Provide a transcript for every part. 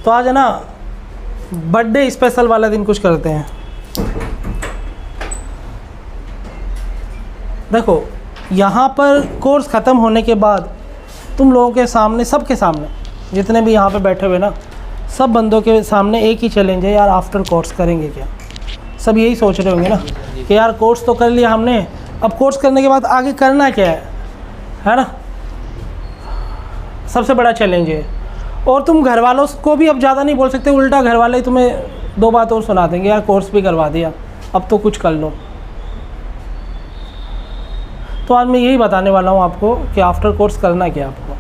तो आज है ना बर्थडे स्पेशल वाला दिन कुछ करते हैं। देखो यहाँ पर कोर्स ख़त्म होने के बाद तुम लोगों के सामने, सबके सामने, जितने भी यहाँ पे बैठे हुए ना, सब बंदों के सामने एक ही चैलेंज है यार, आफ्टर कोर्स करेंगे क्या। सब यही सोच रहे होंगे ना कि यार कोर्स तो कर लिया हमने, अब कोर्स करने के बाद आगे करना क्या है ना। सबसे बड़ा चैलेंज है। और तुम घर वालों को भी अब ज़्यादा नहीं बोल सकते, उल्टा घर वाले तुम्हें दो बात और सुना देंगे, यार कोर्स भी करवा दिया, अब तो कुछ कर लो। तो आज मैं यही बताने वाला हूँ आपको कि आफ्टर कोर्स करना क्या आपको,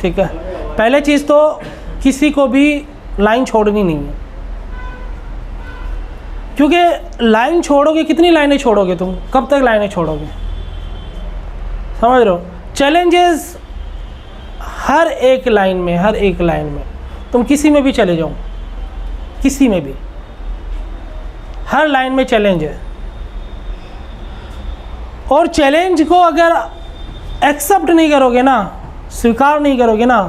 ठीक है। पहले चीज़ तो किसी को भी लाइन छोड़नी नहीं है, क्योंकि लाइन छोड़ोगे, कितनी लाइनें छोड़ोगे तुम, कब तक लाइनें छोड़ोगे, समझ रहे हो। चैलेंजेस हर एक लाइन में, हर एक लाइन में, तुम किसी में भी चले जाओ, किसी में भी, हर लाइन में चैलेंज है। और चैलेंज को अगर एक्सेप्ट नहीं करोगे ना, स्वीकार नहीं करोगे ना,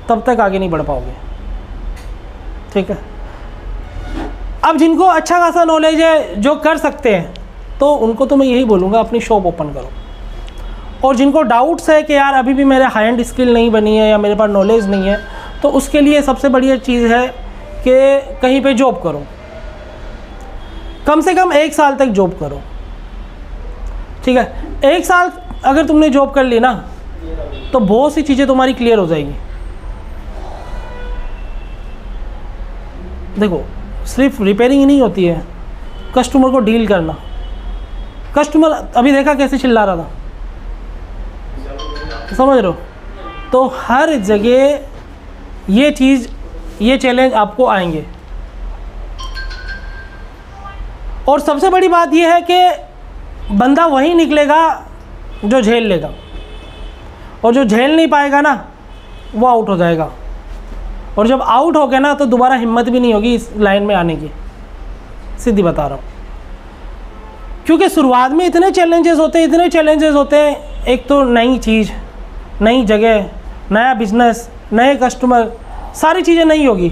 तब तक आगे नहीं बढ़ पाओगे, ठीक है। अब जिनको अच्छा खासा नॉलेज है, जो कर सकते हैं, तो उनको तो मैं यही बोलूँगा अपनी शॉप ओपन करो। और जिनको डाउट्स है कि यार अभी भी मेरे हाई एंड स्किल नहीं बनी है या मेरे पास नॉलेज नहीं है, तो उसके लिए सबसे बढ़िया चीज़ है कि कहीं पे जॉब करो, कम से कम 1 साल तक जॉब करो, ठीक है। 1 साल अगर तुमने जॉब कर ली ना, तो बहुत सी चीज़ें तुम्हारी क्लियर हो जाएगी। देखो सिर्फ रिपेयरिंग ही नहीं होती है, कस्टमर को डील करना। कस्टमर अभी देखा कैसे चिल्ला रहा था, समझ रहे हो। तो हर जगह ये चीज़, ये चैलेंज आपको आएंगे। और सबसे बड़ी बात ये है कि बंदा वही निकलेगा जो झेल लेगा, और जो झेल नहीं पाएगा ना, वो आउट हो जाएगा। और जब आउट हो गया ना, तो दोबारा हिम्मत भी नहीं होगी इस लाइन में आने की, सीधी बता रहा हूँ। क्योंकि शुरुआत में इतने चैलेंजेस होते हैं, इतने चैलेंजेस होते हैं। एक तो नई चीज़, नई जगह, नया बिजनेस, नए कस्टमर, सारी चीज़ें नई होगी।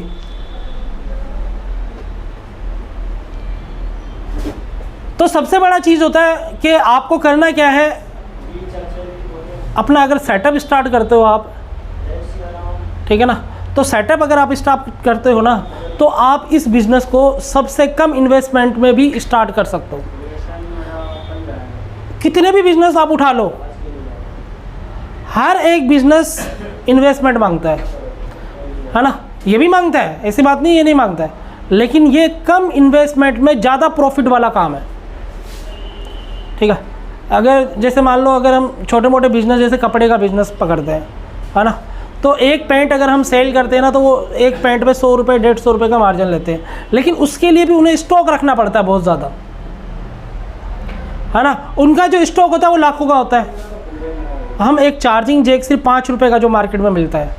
तो सबसे बड़ा चीज़ होता है कि आपको करना क्या है, अपना अगर सेटअप स्टार्ट करते हो आप, ठीक है ना, तो सेटअप अगर आप स्टार्ट करते हो ना, तो आप इस बिज़नेस को सबसे कम इन्वेस्टमेंट में भी स्टार्ट कर सकते हो। कितने भी बिज़नेस आप उठा लो, हर एक बिज़नेस इन्वेस्टमेंट मांगता है ना। ये भी मांगता है, ऐसी बात नहीं ये नहीं मांगता है, लेकिन ये कम इन्वेस्टमेंट में ज़्यादा प्रॉफिट वाला काम है, ठीक है। अगर जैसे मान लो, अगर हम छोटे मोटे बिज़नेस जैसे कपड़े का बिज़नेस पकड़ते हैं, है ना, तो एक पैंट अगर हम सेल करते हैं ना, तो वो एक पैंट पे 100 रुपये 150 रुपये का मार्जिन लेते हैं। लेकिन उसके लिए भी उन्हें स्टॉक रखना पड़ता है बहुत ज़्यादा, है ना। उनका जो स्टॉक होता है वो लाखों का होता है। हम एक चार्जिंग जैक सिर्फ 5 रुपये का जो मार्केट में मिलता है,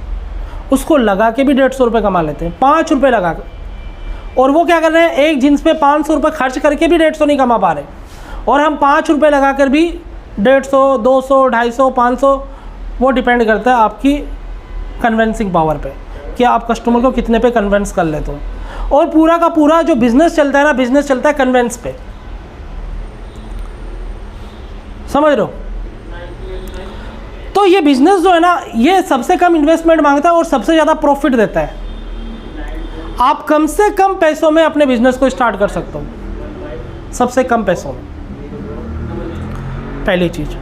उसको लगा के भी 150 रुपये कमा लेते हैं, 5 रुपये लगा के। और वो क्या कर रहे हैं, एक जीन्स पे 500 रुपये खर्च करके भी 150 नहीं कमा पा रहे, और हम 5 रुपये लगा कर भी 150, 200, 250, 500, वो डिपेंड करता है आपकी कन्वेंसिंग पावर पे, कि आप कस्टमर को कितने पे कन्वेंस कर लेते हो। और पूरा का पूरा जो बिज़नेस चलता है ना, बिज़नेस चलता है कन्वेंस पे, समझ रहे हो। तो ये बिज़नेस जो है ना, ये सबसे कम इन्वेस्टमेंट मांगता है और सबसे ज़्यादा प्रॉफिट देता है। आप कम से कम पैसों में अपने बिज़नेस को स्टार्ट कर सकते हो, सबसे कम पैसों में, पहली चीज़।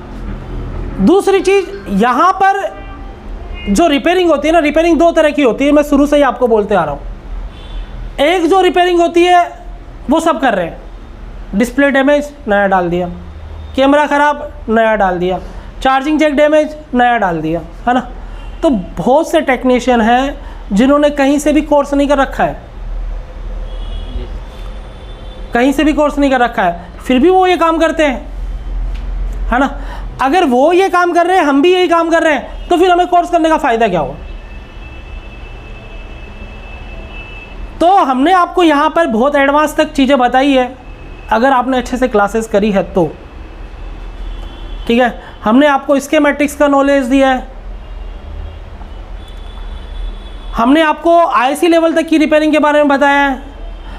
दूसरी चीज़, यहाँ पर जो रिपेयरिंग होती है ना, रिपेयरिंग 2 तरह की होती है, मैं शुरू से ही आपको बोलते आ रहा हूँ। एक जो रिपेयरिंग होती है वो सब कर रहे हैं, डिस्प्ले डैमेज नया डाल दिया, कैमरा ख़राब नया डाल दिया, चार्जिंग जैक डैमेज नया डाल दिया, है ना। तो बहुत से टेक्नीशियन हैं जिन्होंने कहीं से भी कोर्स नहीं कर रखा है, कहीं से भी कोर्स नहीं कर रखा है, फिर भी वो ये काम करते हैं, है ना। अगर वो ये काम कर रहे हैं, हम भी यही काम कर रहे हैं, तो फिर हमें कोर्स करने का फ़ायदा क्या हुआ। तो हमने आपको यहाँ पर बहुत एडवांस तक चीज़ें बताई है, अगर आपने अच्छे से क्लासेस करी है तो, ठीक है। हमने आपको स्कीमेटिक्स का नॉलेज दिया है, हमने आपको आईसी लेवल तक की रिपेयरिंग के बारे में बताया है,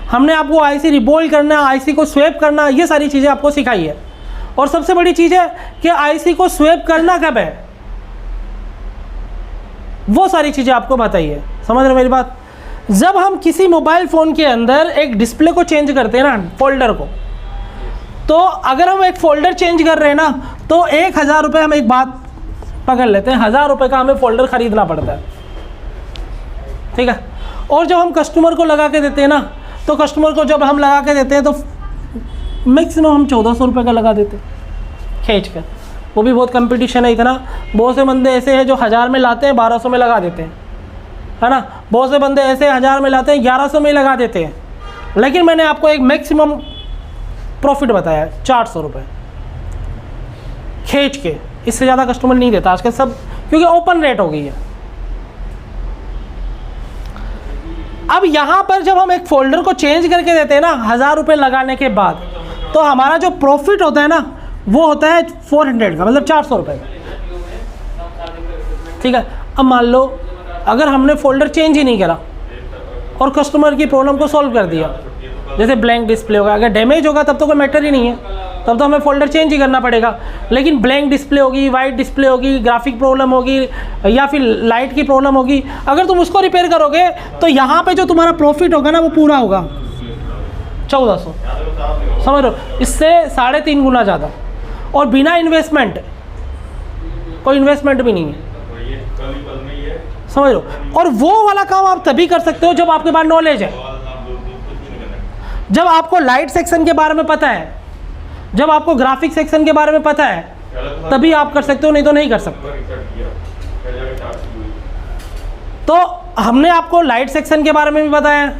हमने आपको आईसी रिबोल्ड करना, आईसी को स्वैप करना, ये सारी चीज़ें आपको सिखाई है। और सबसे बड़ी चीज़ है कि आईसी को स्वैप करना कब है, वो सारी चीज़ें आपको बताई है। समझ रहे मेरी बात? जब हम किसी मोबाइल फ़ोन के अंदर एक डिस्प्ले को चेंज करते हैं ना, फोल्डर को, तो अगर हम एक फ़ोल्डर चेंज कर रहे हैं ना, तो 1000 रुपये, हम एक बात पकड़ लेते हैं, 1000 रुपये का हमें फ़ोल्डर ख़रीदना पड़ता है, ठीक है। और जब हम कस्टमर को लगा के देते हैं ना, तो कस्टमर को जब हम लगा के देते हैं तो मैक्सिमम हम 1400 रुपये का लगा देते हैं खींच कर। वो भी बहुत कंपटीशन है इतना, बहुत से बंदे ऐसे हैं जो 1000 में लाते हैं 1200 में लगा देते हैं, है ना। बहुत से बंदे ऐसे 1000 में लाते हैं 1100 में लगा देते हैं। लेकिन मैंने आपको एक मैक्सिमम प्रॉफिट बताया है 400 रुपये खींच के, इससे ज़्यादा कस्टमर नहीं देता आजकल सब, क्योंकि ओपन रेट हो गई है। अब यहाँ पर जब हम एक फ़ोल्डर को चेंज करके देते हैं ना 1000 रुपये लगाने के बाद, तो हमारा जो प्रॉफिट होता है ना, वो होता है 400 का, मतलब 400 रुपये का, ठीक है। अब मान लो अगर हमने फ़ोल्डर चेंज ही नहीं करा और कस्टमर की प्रॉब्लम को सॉल्व कर दिया, जैसे ब्लैंक डिस्प्ले होगा, अगर डैमेज होगा तब तो कोई मैटर ही नहीं है, तब तो हमें फ़ोल्डर चेंज ही करना पड़ेगा। लेकिन ब्लैंक डिस्प्ले होगी, वाइट डिस्प्ले होगी, ग्राफिक प्रॉब्लम होगी, या फिर लाइट की प्रॉब्लम होगी, अगर तुम उसको रिपेयर करोगे तो यहाँ पे जो तुम्हारा प्रॉफिट होगा ना, वो पूरा होगा 1400, समझ लो, इससे 3.5 गुना ज़्यादा, और बिना इन्वेस्टमेंट, कोई इन्वेस्टमेंट भी नहीं है, समझ लो। और वो वाला काम आप तभी कर सकते हो जब आपके पास नॉलेज है, जब आपको लाइट सेक्शन के बारे में पता है, जब आपको ग्राफिक सेक्शन के बारे में पता है, तभी आप कर सकते हो, नहीं तो नहीं कर सकते। तो हमने आपको लाइट सेक्शन के बारे में भी बताया,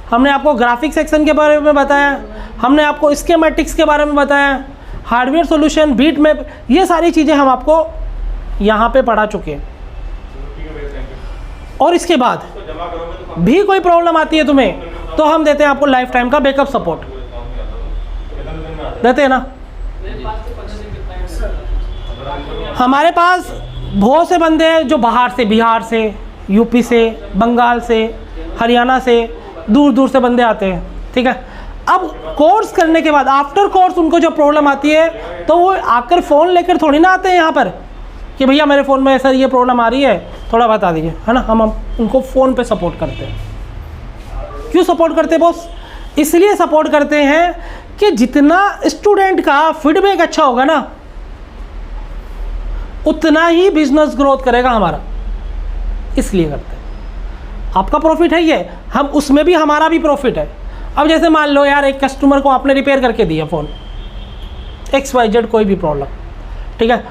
हमने आपको ग्राफिक सेक्शन के बारे में बताया, हमने आपको स्कीमेटिक्स के बारे में बताया, हार्डवेयर सॉल्यूशन, बीट मैप, ये सारी चीज़ें हम आपको यहाँ पे पढ़ा चुके हैं। और इसके बाद भी कोई प्रॉब्लम आती है तुम्हें, तो हम देते हैं आपको लाइफ टाइम का बैकअप सपोर्ट, देते हैं ना। हमारे पास बहुत से बंदे हैं जो बाहर से, बिहार से, यूपी से, बंगाल से, हरियाणा से, दूर दूर से बंदे आते हैं, ठीक है। अब कोर्स करने के बाद, आफ्टर कोर्स, उनको जो प्रॉब्लम आती है, तो वो आकर फ़ोन लेकर थोड़ी ना आते हैं यहाँ पर कि भैया मेरे फ़ोन में सर ये प्रॉब्लम आ रही है, थोड़ा बता दीजिए, है ना। हम उनको फ़ोन पे सपोर्ट करते हैं। क्यों सपोर्ट करते हैं बॉस? इसलिए सपोर्ट करते हैं कि जितना स्टूडेंट का फीडबैक अच्छा होगा ना, उतना ही बिजनेस ग्रोथ करेगा हमारा, इसलिए करते हैं। आपका प्रॉफिट है ये, हम उसमें भी, हमारा भी प्रॉफिट है। अब जैसे मान लो यार, एक कस्टमर को आपने रिपेयर करके दिया फ़ोन, XYZ कोई भी प्रॉब्लम, ठीक है।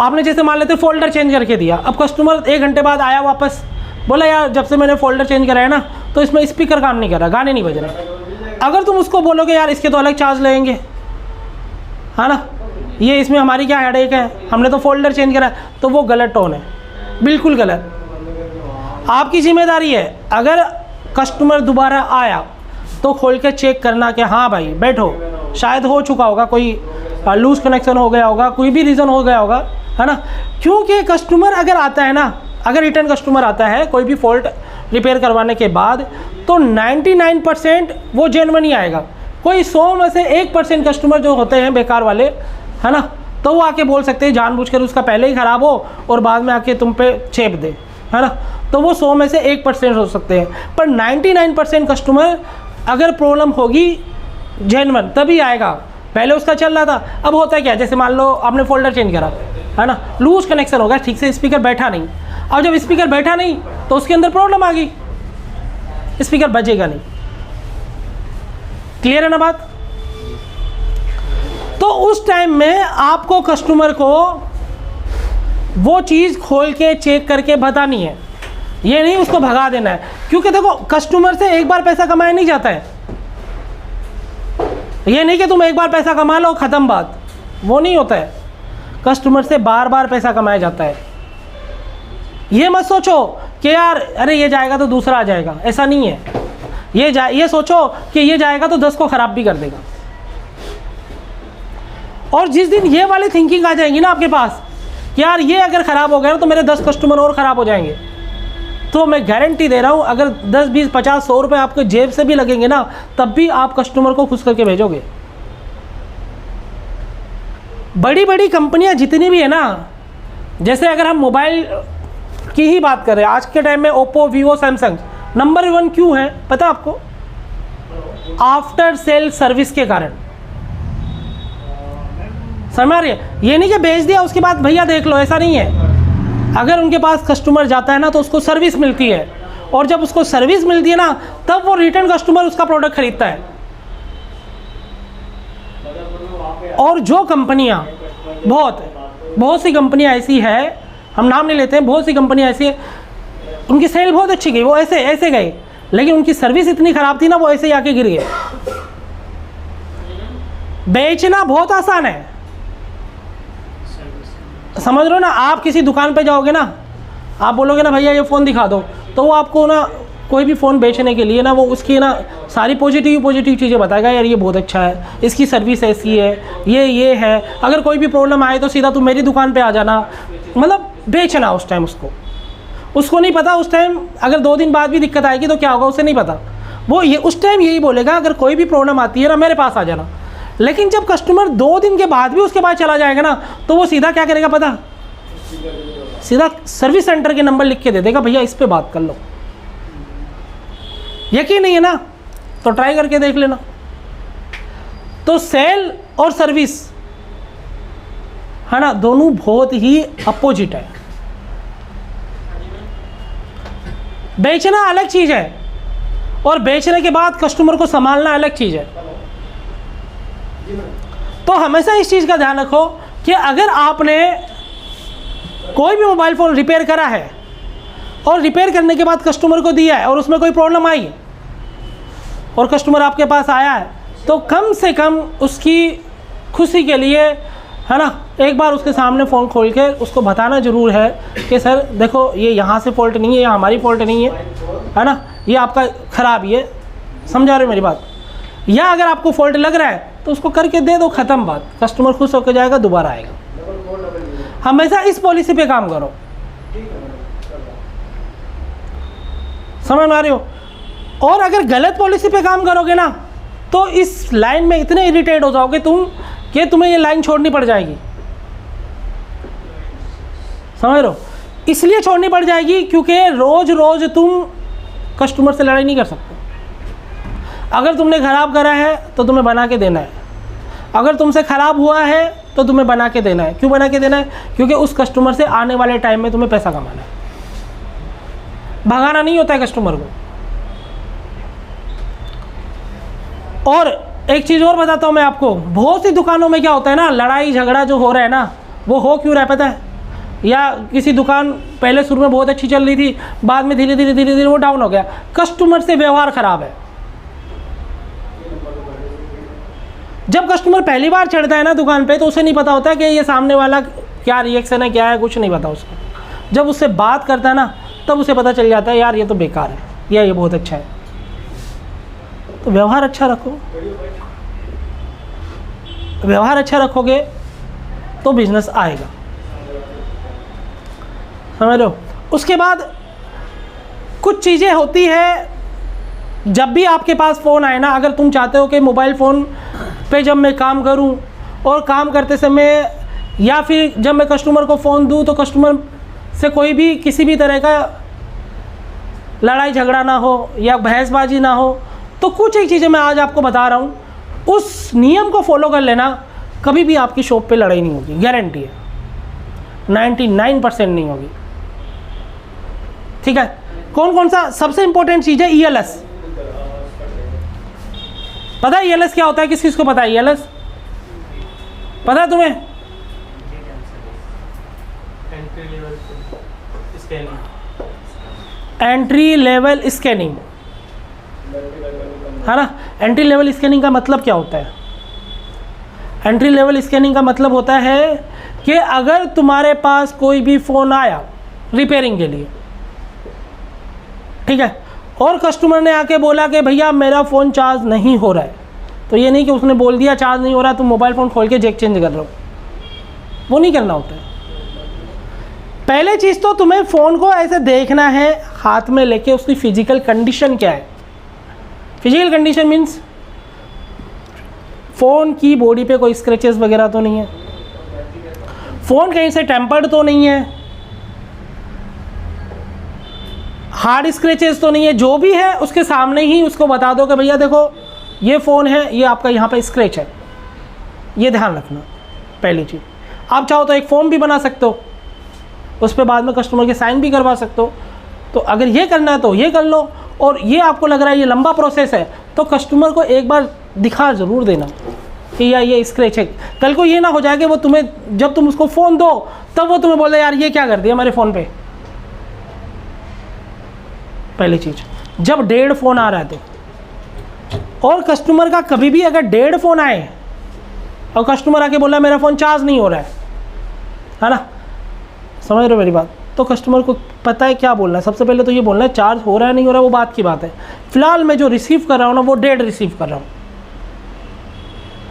आपने जैसे मान लेते फ़ोल्डर चेंज करके दिया, अब कस्टमर 1 घंटे बाद आया वापस, बोला यार जब से मैंने फ़ोल्डर चेंज कराया ना, तो इसमें स्पीकर काम नहीं कर रहा, गाने नहीं बज रहे। अगर तुम उसको बोलोगे यार इसके तो अलग चार्ज लगेंगे, है ना, ये इसमें हमारी क्या हेडेक है, हमने तो फ़ोल्डर चेंज करा, तो वो गलत टोन है, बिल्कुल गलत। आपकी जिम्मेदारी है, अगर कस्टमर दोबारा आया तो खोल के चेक करना कि हाँ भाई बैठो, शायद हो चुका होगा, कोई लूज़ कनेक्शन हो गया होगा, कोई भी रीज़न हो गया होगा, है ना। क्योंकि कस्टमर अगर आता है ना, अगर रिटर्न कस्टमर आता है कोई भी फॉल्ट रिपेयर करवाने के बाद, तो 99% वो जेन्युइन ही आएगा। कोई 100 में से 1% कस्टमर जो होते हैं बेकार वाले, है ना, तो वो आके बोल सकते हैं जानबूझकर उसका पहले ही ख़राब हो और बाद में आके तुम पे चेप दे, है ना। तो वो 100 में से 1% हो सकते हैं, पर 99% कस्टमर अगर प्रॉब्लम होगी जेन्युइन तभी आएगा। पहले उसका चल रहा था, अब होता है क्या, जैसे मान लो आपने फ़ोल्डर चेंज करा, है ना, लूज कनेक्शन होगा, ठीक से स्पीकर बैठा नहीं, और जब स्पीकर बैठा नहीं तो उसके अंदर प्रॉब्लम आ गई, स्पीकर बजेगा नहीं। क्लियर है ना बात? तो उस टाइम में आपको कस्टमर को वो चीज़ खोल के चेक करके बतानी है, ये नहीं उसको भगा देना है। क्योंकि देखो कस्टमर से एक बार पैसा कमाया नहीं जाता है, ये नहीं कि तुम एक बार पैसा कमा लो ख़त्म बात, वो नहीं होता है। कस्टमर से बार बार पैसा कमाया जाता है। ये मत सोचो कि यार अरे ये जाएगा तो दूसरा आ जाएगा, ऐसा नहीं है। ये सोचो कि ये जाएगा तो 10 को ख़राब भी कर देगा। और जिस दिन ये वाली थिंकिंग आ जाएगी ना आपके पास कि यार ये अगर ख़राब हो गया ना तो मेरे 10 कस्टमर और ख़राब हो जाएंगे, तो मैं गारंटी दे रहा हूँ, अगर 10, 20, 50, 100 रुपये आपके जेब से भी लगेंगे ना, तब भी आप कस्टमर को खुश करके भेजोगे। बड़ी बड़ी कंपनियां जितनी भी है ना, जैसे अगर हम मोबाइल की ही बात करें, आज के टाइम में ओप्पो, वीवो, सैमसंग नंबर 1 क्यों है पता है आपको? आफ्टर सेल सर्विस के कारण। समझ रही है? ये नहीं कि बेच दिया उसके बाद भैया देख लो, ऐसा नहीं है। अगर उनके पास कस्टमर जाता है ना तो उसको सर्विस मिलती है, और जब उसको सर्विस मिलती है ना तब वो रिटर्न कस्टमर उसका प्रोडक्ट खरीदता है। और जो कंपनियां, बहुत सी कंपनियां ऐसी है, हम नाम नहीं लेते हैं, बहुत सी कंपनियां ऐसी है, उनकी सेल बहुत अच्छी गई, वो ऐसे गए, लेकिन उनकी सर्विस इतनी ख़राब थी ना, वो ऐसे ही आके गिर गए। बेचना बहुत आसान है, समझ रहे हो ना? आप किसी दुकान पे जाओगे ना, आप बोलोगे ना भैया ये फ़ोन दिखा दो, तो वो आपको ना कोई भी फ़ोन बेचने के लिए ना वो उसकी ना सारी पॉजिटिव चीज़ें बताएगा, यार ये बहुत अच्छा है, इसकी सर्विस ऐसी है, ये है, अगर कोई भी प्रॉब्लम आए तो सीधा तुम मेरी दुकान पे आ जाना। मतलब बेचना उस टाइम उसको नहीं पता, उस टाइम अगर 2 दिन बाद भी दिक्कत आएगी तो क्या होगा उसे नहीं पता। वो ये उस टाइम यही बोलेगा, अगर कोई भी प्रॉब्लम आती है ना मेरे पास आ जाना। लेकिन जब कस्टमर 2 दिन के बाद भी उसके पास चला जाएगा ना, तो वो सीधा क्या करेगा पता? सीधा सर्विस सेंटर के नंबर लिख के दे देगा, भैया इस पे बात कर लो। यकीन नहीं है ना, तो ट्राई करके देख लेना। तो सेल और सर्विस है ना, दोनों बहुत ही अपोजिट है। बेचना अलग चीज़ है, और बेचने के बाद कस्टमर को संभालना अलग चीज़ है। तो हमेशा इस चीज़ का ध्यान रखो कि अगर आपने कोई भी मोबाइल फ़ोन रिपेयर करा है और रिपेयर करने के बाद कस्टमर को दिया है और उसमें कोई प्रॉब्लम आई और कस्टमर आपके पास आया है, तो कम से कम उसकी खुशी के लिए है ना, एक बार उसके सामने फ़ोन खोल के उसको बताना ज़रूर है कि सर देखो ये यहाँ से फ़ॉल्ट नहीं है, या हमारी फ़ॉल्ट नहीं है ना, ये आपका ख़राब ही है। समझा रहे हो मेरी बात? या अगर आपको फ़ॉल्ट लग रहा है तो उसको करके दे दो, ख़त्म बात। कस्टमर खुश होकर जाएगा, दोबारा आएगा। हमेशा इस पॉलिसी पे काम करो, समझ में आ रही हो? और अगर गलत पॉलिसी पे काम करोगे ना तो इस लाइन में इतने इरिटेट हो जाओगे तुम कि तुम्हें ये लाइन छोड़नी पड़ जाएगी। समझ रहे हो? इसलिए छोड़नी पड़ जाएगी क्योंकि रोज़ रोज़ तुम कस्टमर से लड़ाई नहीं कर सकते। अगर तुमने ख़राब करा है तो तुम्हें बना के देना है, अगर तुमसे ख़राब हुआ है तो तुम्हें बना के देना है। क्यों बना के देना है? क्योंकि उस कस्टमर से आने वाले टाइम में तुम्हें पैसा कमाना है, भगाना नहीं होता है कस्टमर को। और एक चीज़ और बताता हूँ मैं आपको, बहुत सी दुकानों में क्या होता है ना, लड़ाई झगड़ा जो हो रहा है ना, वो हो क्यों रहा है पता है? या किसी दुकान पहले शुरू में बहुत अच्छी चल रही थी, बाद में धीरे धीरे वो डाउन हो गया, कस्टमर से व्यवहार ख़राब है। जब कस्टमर पहली बार चढ़ता है ना दुकान पे, तो उसे नहीं पता होता कि ये सामने वाला क्या रिएक्शन है, क्या है, कुछ नहीं पता उसको। जब उससे बात करता है ना, तब उसे पता चल जाता है यार ये तो बेकार है, या ये बहुत अच्छा है। तो व्यवहार अच्छा रखो, व्यवहार अच्छा रखोगे तो बिजनेस आएगा। समझ लो? उसके बाद कुछ चीज़ें होती है, जब भी आपके पास फ़ोन आए ना, अगर तुम चाहते हो कि मोबाइल फ़ोन पे जब मैं काम करूं और काम करते समय, या फिर जब मैं कस्टमर को फ़ोन दूं तो कस्टमर से कोई भी किसी भी तरह का लड़ाई झगड़ा ना हो या बहसबाजी ना हो, तो कुछ एक चीज़ें मैं आज आपको बता रहा हूं, उस नियम को फॉलो कर लेना, कभी भी आपकी शॉप पे लड़ाई नहीं होगी, गारंटी है, 99% नहीं होगी। ठीक है? कौन कौन सा सबसे इंपॉर्टेंट चीज़ है? ELS। पता है ELS क्या होता है? किस को पता है ELS? पता है तुम्हें? एंट्री लेवल स्कैनिंग, है ना? एंट्री लेवल स्कैनिंग का मतलब क्या होता है? एंट्री लेवल स्कैनिंग का मतलब होता है कि अगर तुम्हारे पास कोई भी फ़ोन आया रिपेयरिंग के लिए, ठीक है, और कस्टमर ने आके बोला कि भैया मेरा फ़ोन चार्ज नहीं हो रहा है, तो ये नहीं कि उसने बोल दिया चार्ज नहीं हो रहा, तुम मोबाइल फ़ोन खोल के जैक चेंज कर रहे हो, वो नहीं करना होता है। पहले चीज़ तो तुम्हें फ़ोन को ऐसे देखना है, हाथ में लेके उसकी फिजिकल कंडीशन क्या है। फिजिकल कंडीशन मीन्स फ़ोन की बॉडी पे कोई स्क्रैचेस वगैरह तो नहीं है, फ़ोन कहीं से टेम्पर्ड तो नहीं है, हार्ड स्क्रैचेस तो नहीं है, जो भी है उसके सामने ही उसको बता दो कि भैया देखो ये फ़ोन है, ये आपका यहाँ पे स्क्रैच है, ये ध्यान रखना पहली चीज़। आप चाहो तो एक फ़ॉर्म भी बना सकते हो, उस पर बाद में कस्टमर के साइन भी करवा सकते हो। तो अगर ये करना है तो ये कर लो, और ये आपको लग रहा है ये लंबा प्रोसेस है तो कस्टमर को एक बार दिखा ज़रूर देना कि यार ये स्क्रैच है। कल को ये ना हो जाए कि वो तुम्हें जब तुम उसको फ़ोन दो तब वो तुम्हें बोले यार ये क्या कर दिया मेरे फ़ोन पे। पहली चीज़, जब डेढ़ फ़ोन आ रहा है तो, और कस्टमर का कभी भी अगर डेढ़ फ़ोन आए और कस्टमर आके बोला मेरा फ़ोन चार्ज नहीं हो रहा है ना, समझ रहे हो मेरी बात, तो कस्टमर को पता है क्या बोलना है। सबसे पहले तो ये बोलना है चार्ज हो रहा है नहीं हो रहा है वो बात की बात है, फ़िलहाल मैं जो रिसीव कर रहा हूँ ना वो डेढ़ रिसीव कर रहा हूँ,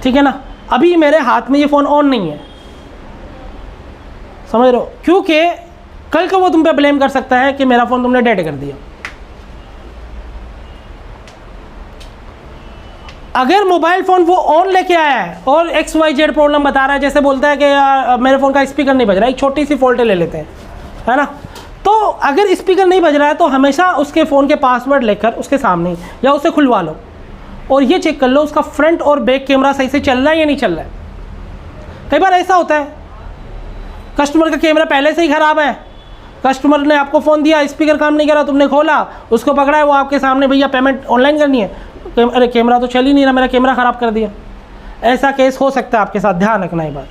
ठीक है ना, अभी मेरे हाथ में ये फ़ोन ऑन नहीं है, समझ रहे हो, क्योंकि कल को वो तुम पे ब्लेम कर सकता है कि मेरा फ़ोन तुमने डेड कर दिया। अगर मोबाइल फ़ोन वो ऑन लेके आया है और XYZ प्रॉब्लम बता रहा है, जैसे बोलता है कि यार मेरे फ़ोन का स्पीकर नहीं बज रहा है, एक छोटी सी फॉल्ट ले लेते हैं, है ना, तो अगर स्पीकर नहीं बज रहा है तो हमेशा उसके फ़ोन के पासवर्ड लेकर उसके सामने या उसे खुलवा लो और ये चेक कर लो उसका फ्रंट और बैक कैमरा सही से चल रहा है या नहीं चल रहा है। कई बार ऐसा होता है कस्टमर का कैमरा पहले से ही ख़राब है, कस्टमर ने आपको फ़ोन दिया, स्पीकर काम नहीं कर रहा, तुमने खोला उसको पकड़ा है, वो आपके सामने भैया पेमेंट ऑनलाइन करनी है, अरे कैमरा तो चल ही नहीं रहा, मेरा कैमरा ख़राब कर दिया। ऐसा केस हो सकता है आपके साथ, ध्यान रखना ये बात,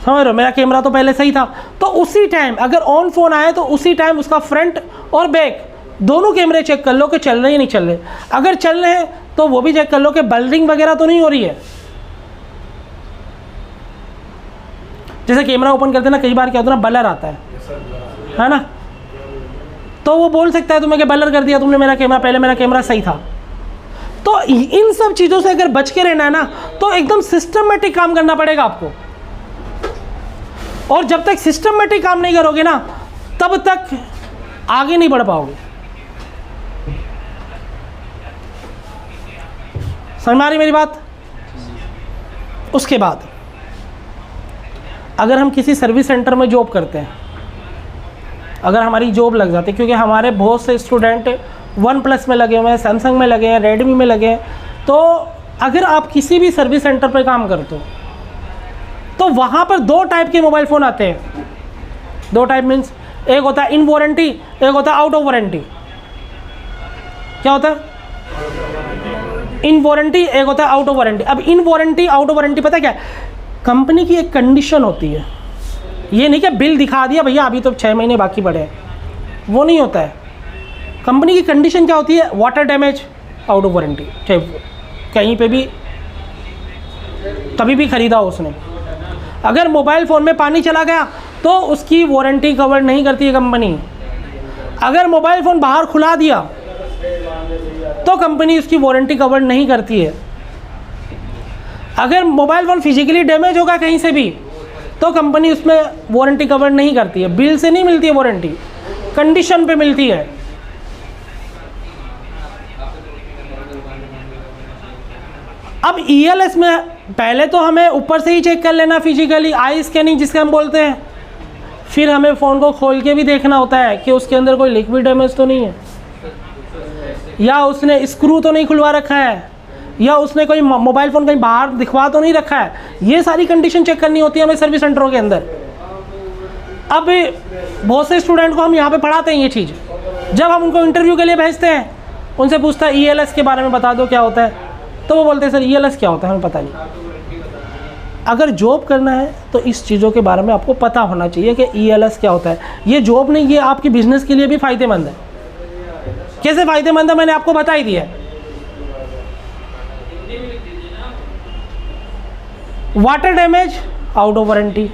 समझ रहे हो, मेरा कैमरा तो पहले सही था। तो उसी टाइम अगर ऑन फ़ोन आए तो उसी टाइम उसका फ्रंट और बैक दोनों कैमरे चेक कर लो कि चल रहे हैं नहीं चल रहे। अगर चल रहे हैं तो वो भी चेक कर लो कि बल्डिंग वगैरह तो नहीं हो रही है। जैसे कैमरा ओपन करते ना, कई बार क्या होता है ना, बलर आता है ना, तो वो बोल सकता है तुम्हें कि बलर कर दिया तुमने मेरा कैमरा, पहले मेरा कैमरा सही था। तो इन सब चीज़ों से अगर बच के रहना है ना तो एकदम सिस्टमेटिक काम करना पड़ेगा आपको, और जब तक सिस्टमेटिक काम नहीं करोगे ना तब तक आगे नहीं बढ़ पाओगे। समझ में आ रही मेरी बात। उसके बाद अगर हम किसी सर्विस सेंटर में जॉब करते हैं, अगर हमारी जॉब लग जाती है, क्योंकि हमारे बहुत से स्टूडेंट OnePlus में लगे हुए हैं, सैमसंग में लगे हैं, रेडमी में लगे हैं, तो अगर आप किसी भी सर्विस सेंटर पर काम करते हो तो वहाँ पर दो टाइप के मोबाइल फ़ोन आते हैं। दो टाइप मीन्स एक होता है इन वारंटी, एक होता है आउट ऑफ वारंटी। क्या होता है? इन वारंटी, एक होता है आउट ऑफ वारंटी। अब in warranty out of warranty पता क्या है, कंपनी की एक कंडीशन होती है, ये नहीं कि बिल दिखा दिया भैया अभी तो 6 महीने बाकी पड़े हैं, वो नहीं होता है। कंपनी की कंडीशन क्या होती है, water damage out of warranty, चाहे कहीं पे भी कभी भी ख़रीदा हो उसने। अगर मोबाइल फ़ोन में पानी चला गया तो उसकी वारंटी कवर नहीं करती है कंपनी। अगर मोबाइल फ़ोन बाहर खुला दिया तो कंपनी उसकी वारंटी कवर नहीं करती है। अगर मोबाइल फ़ोन फिजिकली डैमेज होगा कहीं से भी तो कंपनी उसमें वारंटी कवर नहीं करती है। बिल से नहीं मिलती है वारंटी, कंडीशन पे मिलती है। अब ELS में पहले तो हमें ऊपर से ही चेक कर लेना फिजिकली, आई स्कैनिंग जिसके हम बोलते हैं, फिर हमें फ़ोन को खोल के भी देखना होता है कि उसके अंदर कोई लिक्विड डैमेज तो नहीं है, या उसने स्क्रू तो नहीं खुलवा रखा है, या उसने कोई मोबाइल फ़ोन कहीं बाहर दिखवा तो नहीं रखा है। ये सारी कंडीशन चेक करनी होती है हमें सर्विस सेंटरों के अंदर। अब बहुत से स्टूडेंट को हम यहाँ पे पढ़ाते हैं ये चीज़। जब हम उनको इंटरव्यू के लिए भेजते हैं, उनसे पूछता है ELS के बारे में बता दो क्या होता है, तो वो बोलते हैं सर ELS क्या होता है हमें पता नहीं। अगर जॉब करना है तो इस चीज़ों के बारे में आपको पता होना चाहिए कि ELS क्या होता है। ये जॉब नहीं, ये आपकी बिजनेस के लिए भी फ़ायदेमंद है। कैसे फ़ायदेमंद है मैंने आपको बता ही दिया है। Water damage out of warranty,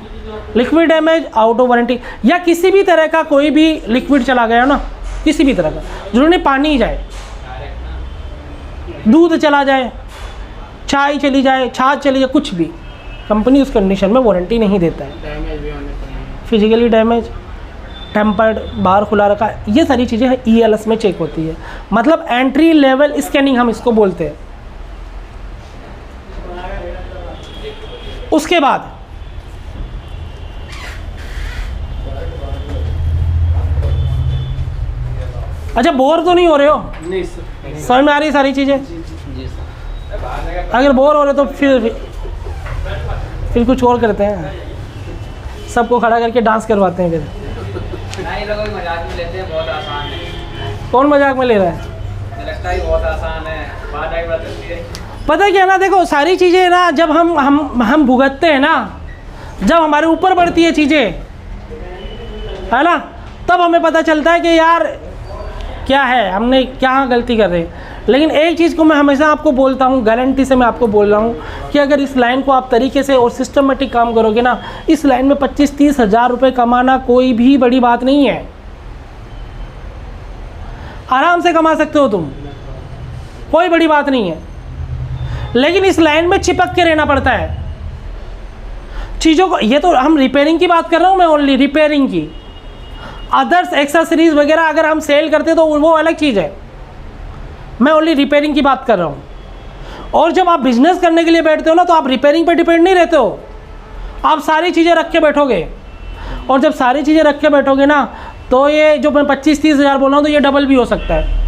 liquid damage out of warranty, या किसी भी तरह का कोई भी लिक्विड चला गया ना, किसी भी तरह का, जरूरी नहीं पानी ही जाए, दूध चला जाए, चाय चली जाए, छाछ चली जाए, कुछ भी, कंपनी उस कंडीशन में वारंटी नहीं देता है। फिजिकली डैमेज टेम्पर्ड, बाहर खुला रखा, ये सारी चीज़ें ELS में चेक होती है। मतलब एंट्री लेवल स्कैनिंग हम इसको बोलते हैं। उसके बाद अच्छा, बोर तो नहीं हो रहे हो? नहीं सर। समझ में आ रही सारी चीज़ें? जी सर। अगर बोर हो रहे तो फिर कुछ और करते हैं, सबको खड़ा करके डांस करवाते हैं। फिर नहीं, लोग मजाक में लेते हैं, बहुत आसान है। कौन मजाक में ले रहा है? मुझे लगता है बहुत आसान है, बात आई बात होती है। पता क्या ना, देखो सारी चीज़ें ना जब हम भुगतते हैं ना, जब हमारे ऊपर बढ़ती है चीज़ें, है ना, तब हमें पता चलता है कि यार क्या है, हमने क्या गलती कर रहे हैं। लेकिन एक चीज़ को मैं हमेशा आपको बोलता हूँ, गारंटी से मैं आपको बोल रहा हूँ कि अगर इस लाइन को आप तरीके से और सिस्टमेटिक काम करोगे ना, इस लाइन में 25-30 हज़ार रुपये कमाना कोई भी बड़ी बात नहीं है। आराम से कमा सकते हो तुम, कोई बड़ी बात नहीं है। लेकिन इस लाइन में चिपक के रहना पड़ता है चीज़ों को। ये तो हम रिपेयरिंग की बात कर रहा हूँ मैं, ओनली रिपेयरिंग की। अदर्स एक्सेसरीज वगैरह अगर हम सेल करते तो वो अलग चीज़ है, मैं ओनली रिपेयरिंग की बात कर रहा हूँ। और जब आप बिजनेस करने के लिए बैठते हो ना, तो आप रिपेयरिंग पे डिपेंड नहीं रहते हो, आप सारी चीज़ें रख के बैठोगे। और जब सारी चीज़ें रख के बैठोगे ना, तो ये जो मैं 25-30 हज़ार बोल रहा हूँ, तो ये डबल भी हो सकता है।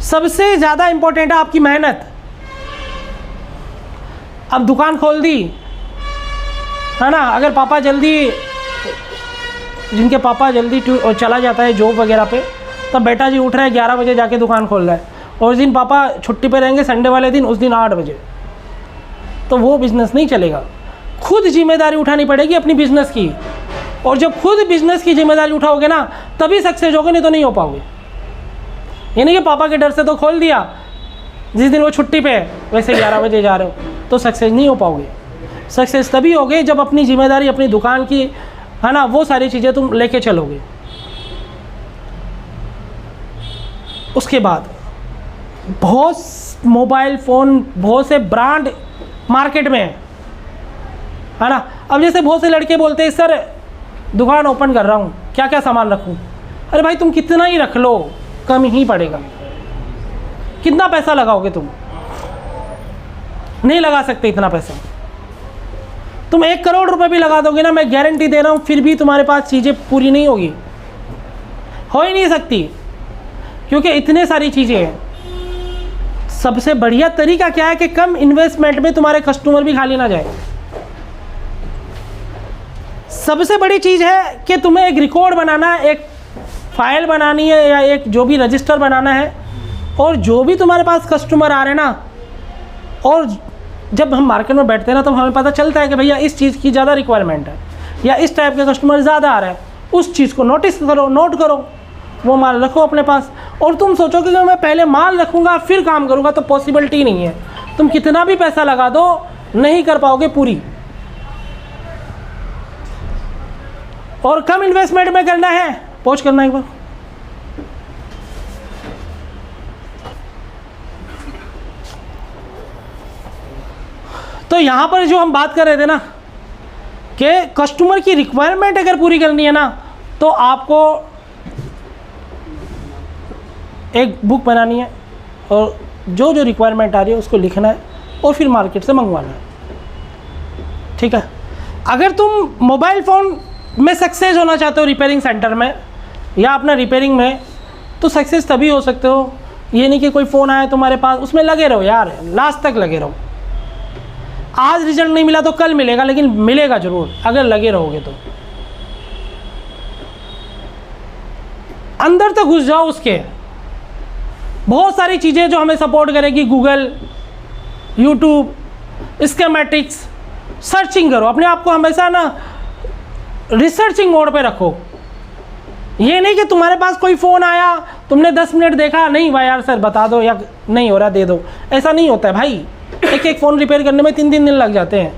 सबसे ज़्यादा इम्पोर्टेंट है आपकी मेहनत। अब दुकान खोल दी है ना, अगर पापा जल्दी, जिनके पापा जल्दी चला जाता है जॉब वगैरह पे, तब बेटा जी उठ रहा है 11 बजे जाके दुकान खोल रहा है, और उस दिन पापा छुट्टी पे रहेंगे संडे वाले दिन, उस दिन 8 बजे, तो वो बिज़नेस नहीं चलेगा। खुद जिम्मेदारी उठानी पड़ेगी अपनी बिज़नेस की, और जब खुद बिज़नेस की जिम्मेदारी उठाओगे ना, तभी सक्सेस होगे, नहीं तो नहीं हो पाओगे। ये नहीं कि पापा के डर से तो खोल दिया, जिस दिन वो छुट्टी पे है वैसे 11 बजे जा रहे हो, तो सक्सेस नहीं हो पाओगे। सक्सेस तभी होगे जब अपनी जिम्मेदारी अपनी दुकान की, है ना, वो सारी चीज़ें तुम लेके चलोगे। उसके बाद बहुत मोबाइल फ़ोन, बहुत से ब्रांड मार्केट में है ना। अब जैसे बहुत से लड़के बोलते हैं, सर दुकान ओपन कर रहा हूँ, क्या क्या सामान रखूँ? अरे भाई तुम कितना ही रख लो, कम ही पड़ेगा। कितना पैसा लगाओगे तुम? नहीं लगा सकते इतना पैसा। तुम 1 करोड़ रुपए भी लगा दोगे ना, मैं गारंटी दे रहा हूँ, फिर भी तुम्हारे पास चीज़ें पूरी नहीं होगी, हो ही नहीं सकती, क्योंकि इतने सारी चीज़ें हैं। सबसे बढ़िया तरीका क्या है कि कम इन्वेस्टमेंट में तुम्हारे कस्टमर भी खाली ना जाए। सबसे बड़ी चीज़ है कि तुम्हें एक रिकॉर्ड बनाना है, एक फाइल बनानी है, या एक जो भी रजिस्टर बनाना है, और जो भी तुम्हारे पास कस्टमर आ रहे हैं ना, और जब हम मार्केट में बैठते हैं ना, तो हमें पता चलता है कि भैया इस चीज़ की ज़्यादा रिक्वायरमेंट है, या इस टाइप के कस्टमर ज़्यादा आ रहे हैं, उस चीज़ को नोटिस करो, नोट करो, वो माल रखो अपने पास। और तुम सोचो कि मैं पहले माल रखूँगा फिर काम करूँगा, तो पॉसिबिलिटी नहीं है। तुम कितना भी पैसा लगा दो, नहीं कर पाओगे पूरी। और कम इन्वेस्टमेंट में करना है, पहुँच करना एक बार। तो यहाँ पर जो हम बात कर रहे थे ना, कि कस्टमर की रिक्वायरमेंट अगर पूरी करनी है ना, तो आपको एक बुक बनानी है, और जो जो रिक्वायरमेंट आ रही है उसको लिखना है, और फिर मार्केट से मंगवाना है। ठीक है। अगर तुम मोबाइल फ़ोन में सक्सेस होना चाहते हो, रिपेयरिंग सेंटर में या अपना रिपेयरिंग में, तो सक्सेस तभी हो सकते हो, ये नहीं कि कोई फ़ोन आया तुम्हारे पास, उसमें लगे रहो यार, लास्ट तक लगे रहो। आज रिजल्ट नहीं मिला तो कल मिलेगा, लेकिन मिलेगा ज़रूर अगर लगे रहोगे तो। अंदर तक घुस जाओ उसके। बहुत सारी चीज़ें जो हमें सपोर्ट करेगी, गूगल, यूट्यूब, स्कीमेटिक्स, सर्चिंग करो अपने आप को हमेशा ना रिसर्चिंग मोड पे रखो। ये नहीं कि तुम्हारे पास कोई फ़ोन आया, तुमने 10 मिनट देखा, नहीं भाई यार सर बता दो, या नहीं हो रहा दे दो, ऐसा नहीं होता है भाई। एक फ़ोन रिपेयर करने में 3-3 दिन लग जाते हैं,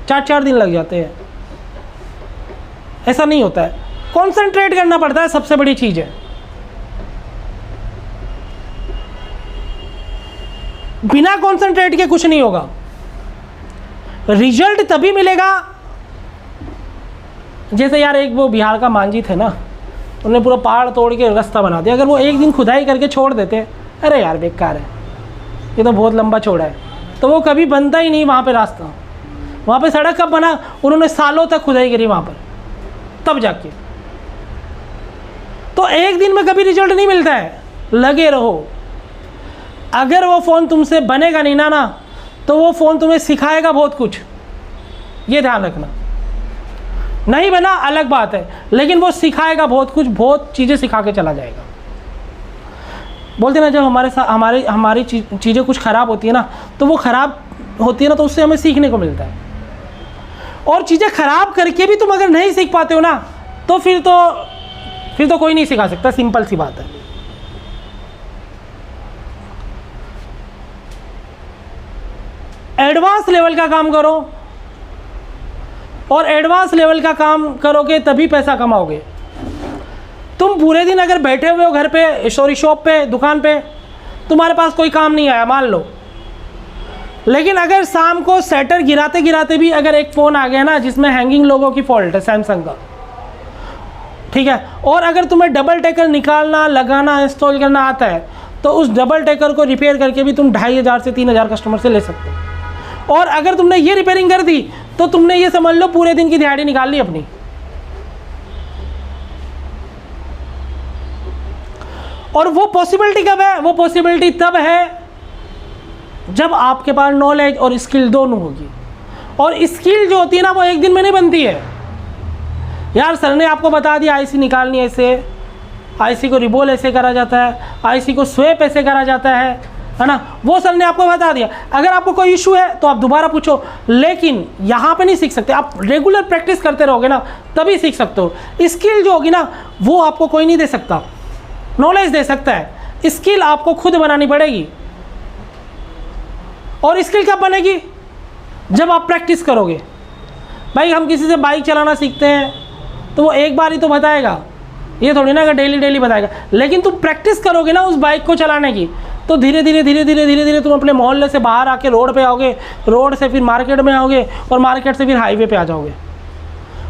4-4 दिन लग जाते हैं, ऐसा नहीं होता है। कॉन्सेंट्रेट करना पड़ता है, सबसे बड़ी चीज़ है। बिना कॉन्सेंट्रेट के कुछ नहीं होगा। रिजल्ट तभी मिलेगा जैसे यार एक वो बिहार का मांझी थे ना, उन्होंने पूरा पहाड़ तोड़ के रास्ता बना दिया। अगर वो एक दिन खुदाई करके छोड़ देते, अरे यार बेकार है, ये तो बहुत लंबा चौड़ा है, तो वो कभी बनता ही नहीं वहाँ पे रास्ता। वहाँ पे सड़क कब बना? उन्होंने सालों तक खुदाई करी वहाँ पर, तब जाके। तो एक दिन में कभी रिजल्ट नहीं मिलता है, लगे रहो। अगर वो फ़ोन तुमसे बनेगा नहीं ना तो वो फ़ोन तुम्हें सिखाएगा बहुत कुछ, ये ध्यान रखना। नहीं बना अलग बात है, लेकिन वो सिखाएगा बहुत कुछ, बहुत चीज़ें सिखा के चला जाएगा। बोलते ना, जब हमारे साथ हमारी चीज़ें कुछ ख़राब होती है ना, तो वो ख़राब होती है ना, तो उससे हमें सीखने को मिलता है। और चीज़ें ख़राब करके भी तुम अगर नहीं सीख पाते हो ना, तो फिर तो कोई नहीं सिखा सकता। सिंपल सी बात है। एडवांस लेवल का काम करो, और एडवांस लेवल का काम करोगे तभी पैसा कमाओगे। तुम पूरे दिन अगर बैठे हुए हो घर पे, शॉप पे, दुकान पे, तुम्हारे पास कोई काम नहीं आया मान लो, लेकिन अगर शाम को सेटर गिराते गिराते भी अगर एक फ़ोन आ गया ना जिसमें हैंगिंग लोगों की फॉल्ट है, सैमसंग का, ठीक है, और अगर तुम्हें डबल टेकर निकालना, लगाना, इंस्टॉल करना आता है, तो उस डबल टेकर को रिपेयर करके भी तुम 2500 से 3000 कस्टमर से ले सकते हो। और अगर तुमने ये रिपेयरिंग कर दी तो तुमने ये समझ लो पूरे दिन की दिहाड़ी निकाल ली अपनी। और वो पॉसिबिलिटी कब है? वो पॉसिबिलिटी तब है जब आपके पास नॉलेज और स्किल दोनों होगी। और स्किल जो होती है ना, वो एक दिन में नहीं बनती है। यार सर ने आपको बता दिया आईसी निकालनी ऐसे, आईसी को रिबोल ऐसे करा जाता है, आईसी को स्वेप ऐसे करा जाता है ना, वो सर ने आपको बता दिया। अगर आपको कोई इशू है तो आप दोबारा पूछो, लेकिन यहाँ पे नहीं सीख सकते। आप रेगुलर प्रैक्टिस करते रहोगे ना, तभी सीख सकते हो। स्किल जो होगी ना, वो आपको कोई नहीं दे सकता, नॉलेज दे सकता है। स्किल आपको खुद बनानी पड़ेगी। और स्किल कब बनेगी? जब आप प्रैक्टिस करोगे। भाई हम किसी से बाइक चलाना सीखते हैं तो वो एक बार ही तो बताएगा, ये थोड़ी ना कि डेली बताएगा। लेकिन तुम प्रैक्टिस करोगे ना उस बाइक को चलाने की, तो धीरे धीरे तुम अपने मोहल्ले से बाहर आके रोड पे आओगे, रोड से फिर मार्केट में आओगे, और मार्केट से फिर हाईवे पे आ जाओगे।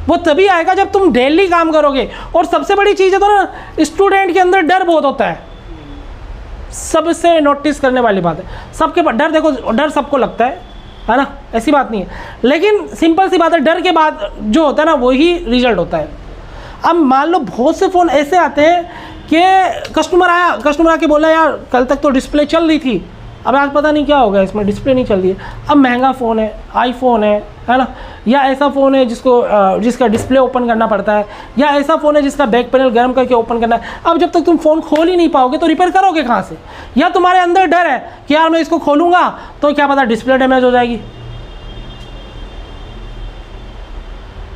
वो तभी आएगा जब तुम डेली काम करोगे। और सबसे बड़ी चीज़ है तो ना, स्टूडेंट के अंदर डर बहुत होता है। सबसे नोटिस करने वाली बात है, सबके डर, देखो डर सबको लगता है ना, ऐसी बात नहीं है। लेकिन सिंपल सी बात है, डर के बाद जो होता है ना, वही रिजल्ट होता है। अब मान लो बहुत से फ़ोन ऐसे आते हैं कि कस्टमर आके बोला यार कल तक तो डिस्प्ले चल रही थी, अब आज पता नहीं क्या हो गया, इसमें डिस्प्ले नहीं चल रही है। अब महंगा फ़ोन है, आईफोन है ना, या ऐसा फ़ोन है जिसका डिस्प्ले ओपन करना पड़ता है, या ऐसा फ़ोन है जिसका बैक पैनल गर्म करके ओपन करना है। अब जब तक तुम फ़ोन खोल ही नहीं पाओगे तो रिपेयर करोगे कहाँ से? या तुम्हारे अंदर डर है कि यार मैं इसको खोलूँगा तो क्या पता डिस्प्ले डैमेज हो जाएगी,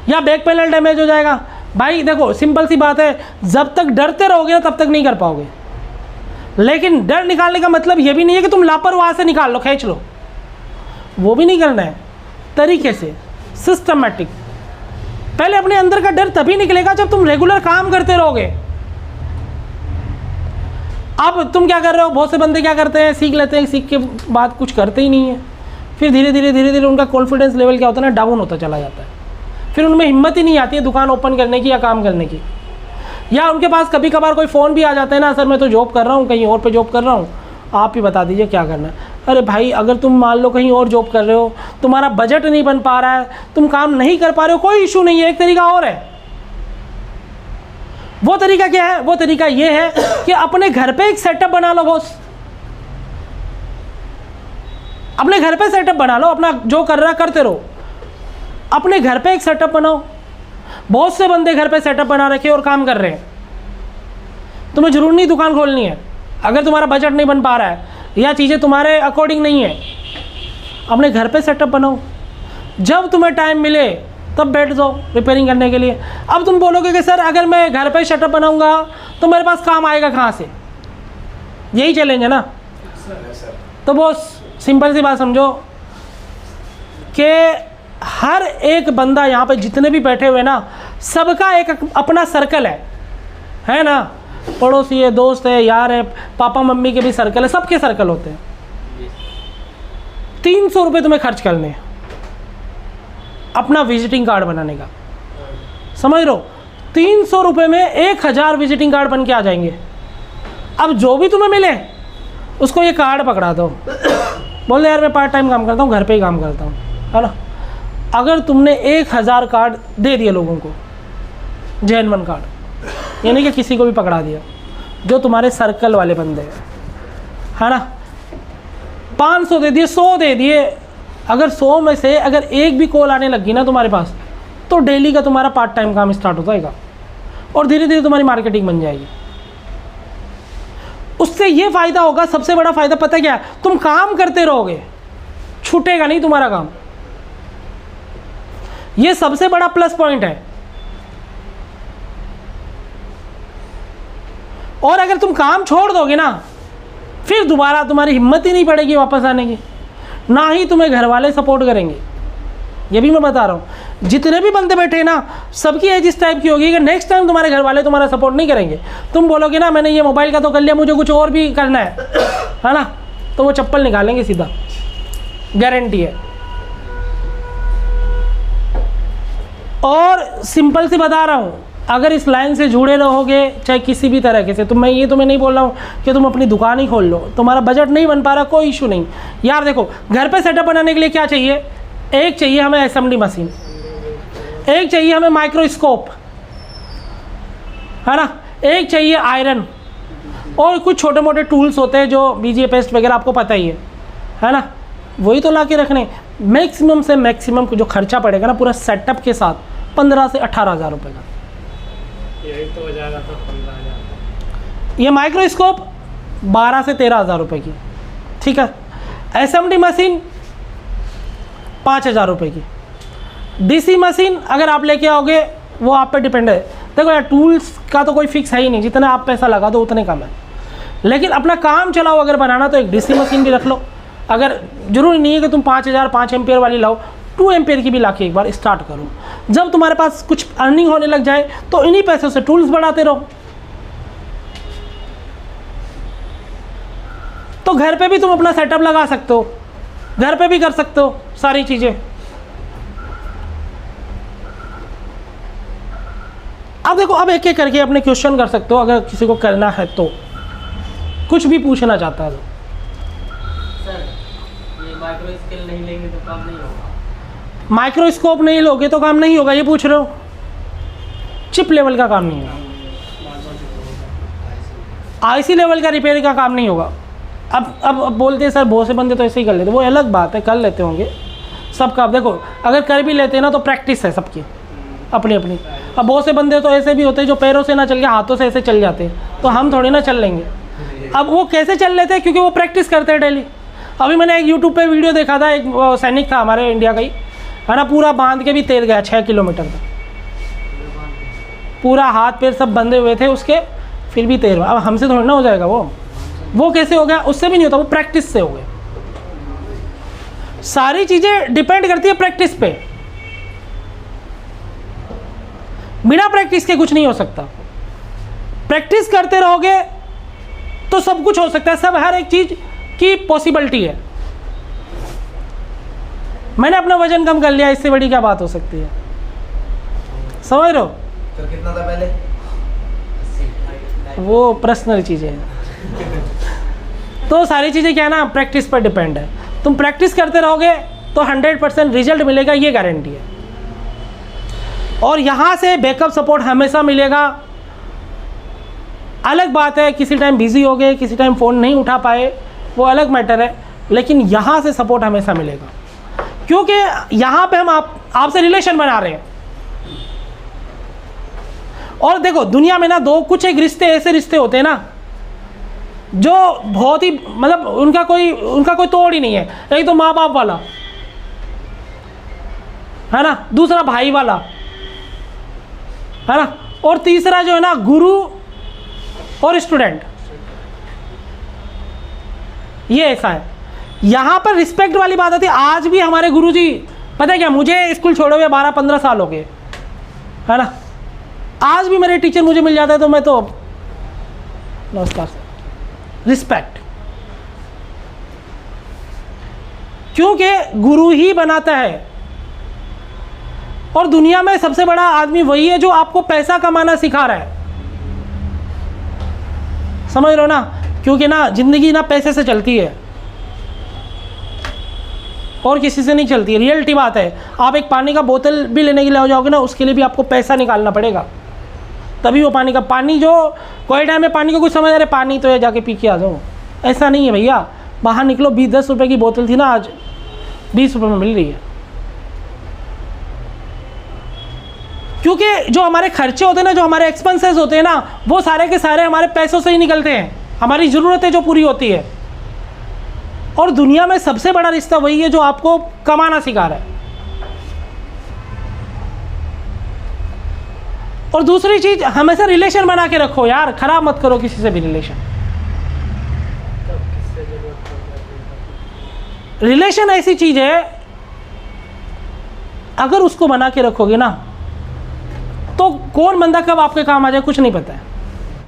या बैक पैनल डैमेज हो जाएगा। भाई देखो सिंपल सी बात है, जब तक डरते रहोगे ना तब तक नहीं कर पाओगे। लेकिन डर निकालने का मतलब ये भी नहीं है कि तुम लापरवाह से निकाल लो, खींच लो, वो भी नहीं करना है। तरीके से, सिस्टमैटिक। पहले अपने अंदर का डर तभी निकलेगा जब तुम रेगुलर काम करते रहोगे। अब तुम क्या कर रहे हो, बहुत से बंदे क्या करते हैं, सीख लेते हैं, सीख के बाद कुछ करते ही नहीं है। फिर धीरे धीरे उनका कॉन्फिडेंस लेवल क्या होता है ना, डाउन होता चला जाता है। फिर उनमें हिम्मत ही नहीं आती है दुकान ओपन करने की या काम करने की। या उनके पास कभी कभार कोई फ़ोन भी आ जाता है ना, सर मैं तो जॉब कर रहा हूँ, कहीं और पे जॉब कर रहा हूँ, आप ही बता दीजिए क्या करना है। अरे भाई अगर तुम मान लो कहीं और जॉब कर रहे हो, तुम्हारा बजट नहीं बन पा रहा है, तुम काम नहीं कर पा रहे हो, कोई इशू नहीं है, एक तरीका और है। वो तरीका क्या है? वो तरीका ये है कि अपने घर पे एक सेटअप बना लो बॉस। अपने घर पे सेटअप बना लो, अपना जो कर रहा करते रहो। अपने घर पे एक सेटअप बनाओ। बहुत से बंदे घर पे सेटअप बना रखे और काम कर रहे हैं। तुम्हें जरूर नहीं दुकान खोलनी है। अगर तुम्हारा बजट नहीं बन पा रहा है या चीज़ें तुम्हारे अकॉर्डिंग नहीं है, अपने घर पे सेटअप बनाओ। जब तुम्हें टाइम मिले तब बैठ जाओ रिपेयरिंग करने के लिए। अब तुम बोलोगे कि सर अगर मैं घर पे सेटअप बनाऊंगा तो मेरे पास काम आएगा कहाँ से? यही चैलेंज है ना। तो बहुत सिंपल सी बात समझो कि हर एक बंदा यहाँ पे जितने भी बैठे हुए ना, सबका एक अपना सर्कल है ना। पड़ोसी है, दोस्त है, यार है, पापा मम्मी के भी सर्कल है, सबके सर्कल होते हैं। 300 रुपये तुम्हें खर्च करने अपना विजिटिंग कार्ड बनाने का। समझ लो 300 रुपये में 1000 विजिटिंग कार्ड बन के आ जाएंगे। अब जो भी तुम्हें मिले उसको ये कार्ड पकड़ा दो, बोल दे यार मैं पार्ट टाइम काम करता हूँ, घर पे ही काम करता हूँ, है ना। अगर तुमने 1000 कार्ड दे दिए लोगों को, जेन्युइन कार्ड, यानी कि किसी को भी पकड़ा दिया जो तुम्हारे सर्कल वाले बंदे हैं, है ना, 500 दे दिए, 100 दे दिए, अगर 100 में से अगर एक भी कॉल आने लगी ना तुम्हारे पास, तो डेली का तुम्हारा पार्ट टाइम काम स्टार्ट हो जाएगा और धीरे धीरे तुम्हारी मार्केटिंग बन जाएगी। उससे ये फ़ायदा होगा, सबसे बड़ा फ़ायदा पता क्या है, तुम काम करते रहोगे, छूटेगा नहीं तुम्हारा काम। ये सबसे बड़ा प्लस पॉइंट है। और अगर तुम काम छोड़ दोगे ना, फिर दोबारा तुम्हारी हिम्मत ही नहीं पड़ेगी वापस आने की, ना ही तुम्हें घर वाले सपोर्ट करेंगे। ये भी मैं बता रहा हूँ, जितने भी बंदे बैठे ना, सबकी एज इस टाइप की होगी कि नेक्स्ट टाइम तुम्हारे घर वाले तुम्हारा सपोर्ट नहीं करेंगे। तुम बोलोगे ना मैंने ये मोबाइल का तो कर लिया, मुझे कुछ और भी करना है ना, तो वो चप्पल निकालेंगे सीधा, गारंटी है। और सिंपल से बता रहा हूँ, अगर इस लाइन से जुड़े रहोगे चाहे किसी भी तरीके से, तो मैं ये तुम्हें नहीं बोल रहा हूँ कि तुम अपनी दुकान ही खोल लो, तुम्हारा बजट नहीं बन पा रहा, कोई इशू नहीं यार। देखो घर पे सेटअप बनाने के लिए क्या चाहिए, एक चाहिए हमें असेंबली मशीन, एक चाहिए हमें माइक्रोस्कोप, है ना, एक चाहिए आयरन, और कुछ छोटे मोटे टूल्स होते हैं जो बीजीए पेस्ट वगैरह आपको पता ही है ना, वही तो ला के रखने। मैक्सिमम से मैक्सिमम जो खर्चा पड़ेगा ना पूरा सेटअप के साथ 15 से 18,000 रुपये का। यही तो हो जाएगा तो 15,000। ये माइक्रोस्कोप 12 से 13,000 रुपये की, ठीक है। असेंबली मशीन 5,000 रुपये की। डीसी मशीन अगर आप लेके आओगे वो आप पे डिपेंड है। देखो यार टूल्स का तो कोई फिक्स है ही नहीं, जितना आप पैसा लगा दो उतने कम है, लेकिन अपना काम चलाओ अगर बनाना तो एक डीसी मशीन भी रख लो। अगर जरूरी नहीं है कि तुम 5,000 5 एम्पेयर वाली लाओ, 2 एम्पेयर की भी ला के एक बार स्टार्ट करो। जब तुम्हारे पास कुछ अर्निंग होने लग जाए तो इन्हीं पैसों से टूल्स बढ़ाते रहो। तो घर पे भी तुम अपना सेटअप लगा सकते हो, घर पे भी कर सकते हो सारी चीज़ें। अब देखो, अब एक एक करके अपने क्वेश्चन कर सकते हो अगर किसी को करना है तो, कुछ भी पूछना चाहता है तो। सर ये माइक्रो स्केल नहीं लेंगे तो काम नहीं होगा? माइक्रोस्कोप नहीं लोगे तो काम नहीं होगा, ये पूछ रहे हो? चिप लेवल का काम नहीं होगा, आईसी लेवल का रिपेयर का काम नहीं होगा। अब बोलते हैं सर बहुत से बंदे तो ऐसे ही कर लेते, वो अलग बात है, कर लेते होंगे सबका। अब देखो अगर कर भी लेते हैं ना तो प्रैक्टिस है सबकी अपनी अपनी। अब बहुत से बंदे तो ऐसे भी होते हैं जो पैरों से ना चल के हाथों से ऐसे चल जाते हैं, तो हम थोड़ी ना चल लेंगे। अब वो कैसे चल लेते हैं, क्योंकि वो प्रैक्टिस करते हैं डेली। अभी मैंने एक यूट्यूब पे वीडियो देखा था, एक सैनिक था हमारे इंडिया का ही, है ना, पूरा बांध के भी तैर गया 6 किलोमीटर तक, पूरा हाथ पैर सब बंधे हुए थे उसके, फिर भी तैर। अब हमसे थोड़ी ना हो जाएगा वो कैसे हो गया, उससे भी नहीं होता, वो प्रैक्टिस से हो गया। सारी चीज़ें डिपेंड करती है प्रैक्टिस पे, बिना प्रैक्टिस के कुछ नहीं हो सकता। प्रैक्टिस करते रहोगे तो सब कुछ हो सकता है, सब हर एक चीज़ की पॉसिबिलिटी है। मैंने अपना वजन कम कर लिया, इससे बड़ी क्या बात हो सकती है, समझ रहे हो? तो कितना था पहले? वो पर्सनल चीज़ें हैं। तो सारी चीज़ें क्या है ना, प्रैक्टिस पर डिपेंड है। तुम प्रैक्टिस करते रहोगे तो 100% रिजल्ट मिलेगा, ये गारंटी है। और यहाँ से बैकअप सपोर्ट हमेशा मिलेगा। अलग बात है किसी टाइम बिजी हो गए, किसी टाइम फ़ोन नहीं उठा पाए, वो अलग मैटर है, लेकिन यहाँ से सपोर्ट हमेशा मिलेगा, क्योंकि यहाँ पे हम आपसे रिलेशन बना रहे हैं। और देखो दुनिया में ना कुछ एक रिश्ते ऐसे रिश्ते होते हैं ना जो बहुत ही मतलब उनका कोई तोड़ ही नहीं है। एक तो माँ बाप वाला है ना, दूसरा भाई वाला है ना, और तीसरा जो है ना गुरु और स्टूडेंट। ये ऐसा है। यहाँ पर रिस्पेक्ट वाली बात आती है। आज भी हमारे गुरुजी, पता है क्या, मुझे स्कूल छोड़े हुए 12-15 साल हो गए, है ना, आज भी मेरे टीचर मुझे मिल जाता है तो मैं तो नमस्कार सर, रिस्पेक्ट, क्योंकि गुरु ही बनाता है। और दुनिया में सबसे बड़ा आदमी वही है जो आपको पैसा कमाना सिखा रहा है। समझ लो ना, क्योंकि ना ज़िंदगी ना पैसे से चलती है और किसी से नहीं चलती है। रियलिटी बात है। आप एक पानी का बोतल भी लेने के लिए हो जाओगे ना, उसके लिए भी आपको पैसा निकालना पड़ेगा, तभी वो पानी जो कोई टाइम में पानी को कुछ समझ आ रहे पानी तो है जाके पी के आ जाओ, ऐसा नहीं है भैया। बाहर निकलो, 20-10 रुपए की बोतल थी ना, आज 20 रुपए में मिल रही है। क्योंकि जो हमारे खर्चे होते हैं ना, जो हमारे एक्सपेंसेस होते हैं ना, वो सारे के सारे हमारे पैसों से ही निकलते हैं, हमारी ज़रूरतें जो पूरी होती है। और दुनिया में सबसे बड़ा रिश्ता वही है जो आपको कमाना सिखा रहा है। और दूसरी चीज़, हमेशा रिलेशन बना के रखो यार, ख़राब मत करो किसी से भी रिलेशन। रिलेशन ऐसी चीज़ है, अगर उसको बना के रखोगे ना, तो कौन बंदा कब आपके काम आ जाए कुछ नहीं पता है।